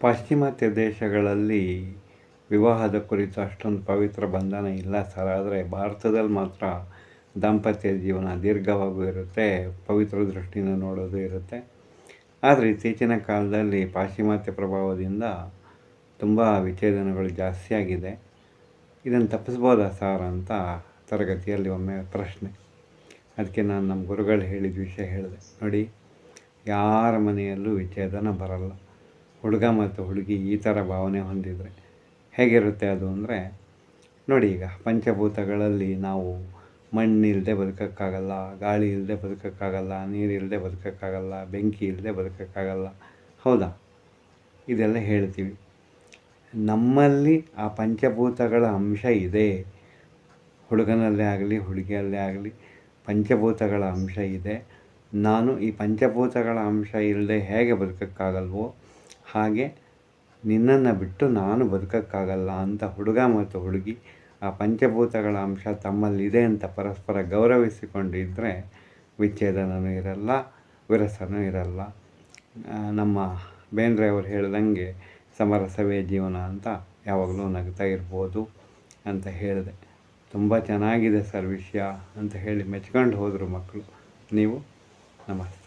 ಪಾಶ್ಚಿಮಾತ್ಯ ದೇಶಗಳಲ್ಲಿ ವಿವಾಹದ ಕುರಿತು ಅಷ್ಟೊಂದು ಪವಿತ್ರ ಬಂಧನ ಇಲ್ಲ ಸರ್. ಆದರೆ ಭಾರತದಲ್ಲಿ ಮಾತ್ರ ದಾಂಪತ್ಯ ಜೀವನ ದೀರ್ಘವಾಗೂ ಇರುತ್ತೆ, ಪವಿತ್ರ ದೃಷ್ಟಿಯಿಂದ ನೋಡೋದು ಇರುತ್ತೆ. ಆದರೆ ಇತ್ತೀಚಿನ ಕಾಲದಲ್ಲಿ ಪಾಶ್ಚಿಮಾತ್ಯ ಪ್ರಭಾವದಿಂದ ತುಂಬ ವಿಚ್ಛೇದನಗಳು ಜಾಸ್ತಿ ಆಗಿದೆ. ಇದನ್ನು ತಪ್ಪಿಸ್ಬೋದಾ ಸರ್ ಅಂತ ತರಗತಿಯಲ್ಲಿ ಒಮ್ಮೆ ಪ್ರಶ್ನೆ. ಅದಕ್ಕೆ ನಾನು ನಮ್ಮ ಗುರುಗಳು ಹೇಳಿದ ವಿಷಯ ಹೇಳಿದೆ. ನೋಡಿ, ಯಾರ ಮನೆಯಲ್ಲೂ ವಿಚ್ಛೇದನ ಬರಲ್ಲ. ಹುಡುಗ ಮತ್ತು ಹುಡುಗಿ ಈ ಥರ ಭಾವನೆ ಹೊಂದಿದರೆ ಹೇಗಿರುತ್ತೆ ಅದು ಅಂದರೆ, ನೋಡಿ, ಈಗ ಪಂಚಭೂತಗಳಲ್ಲಿ ನಾವು ಮಣ್ಣಿಲ್ಲದೆ ಬದುಕೋಕ್ಕಾಗಲ್ಲ, ಗಾಳಿ ಇಲ್ಲದೆ ಬದುಕೋಕ್ಕಾಗಲ್ಲ, ನೀರಿಲ್ಲದೆ ಬದುಕೋಕ್ಕಾಗಲ್ಲ, ಬೆಂಕಿ ಇಲ್ಲದೆ ಬದುಕೋಕ್ಕಾಗಲ್ಲ, ಹೌದಾ? ಇದೆಲ್ಲ ಹೇಳ್ತೀವಿ. ನಮ್ಮಲ್ಲಿ ಆ ಪಂಚಭೂತಗಳ ಅಂಶ ಇದೆ. ಹುಡುಗನಲ್ಲೇ ಆಗಲಿ ಹುಡುಗಿಯಲ್ಲೇ ಆಗಲಿ ಪಂಚಭೂತಗಳ ಅಂಶ ಇದೆ. ನಾನು ಈ ಪಂಚಭೂತಗಳ ಅಂಶ ಇಲ್ಲದೆ ಹೇಗೆ ಬದುಕೋಕ್ಕಾಗಲ್ವೋ ಹಾಗೆ ನಿನ್ನನ್ನು ಬಿಟ್ಟು ನಾನು ಬದುಕೋಕ್ಕಾಗಲ್ಲ ಅಂತ ಹುಡುಗ ಮತ್ತು ಹುಡುಗಿ ಆ ಪಂಚಭೂತಗಳ ಅಂಶ ತಮ್ಮಲ್ಲಿದೆ ಅಂತ ಪರಸ್ಪರ ಗೌರವಿಸಿಕೊಂಡಿದ್ದರೆ ವಿಚ್ಛೇದನವೂ ಇರಲ್ಲ, ವಿರಸನೂ ಇರಲ್ಲ. ನಮ್ಮ ಬೇಂದ್ರೆ ಅವರು ಹೇಳ್ದಂಗೆ ಸಮರಸವೇ ಜೀವನ ಅಂತ ಯಾವಾಗಲೂ ನಗ್ತಾ ಇರ್ಬೋದು ಅಂತ ಹೇಳಿದೆ. ತುಂಬ ಚೆನ್ನಾಗಿದೆ ಸರ್ ವಿಷಯ ಅಂತ ಹೇಳಿ ಮೆಚ್ಕೊಂಡು ಹೋದರು ಮಕ್ಕಳು. ನೀವು ನಮಸ್ತೆ.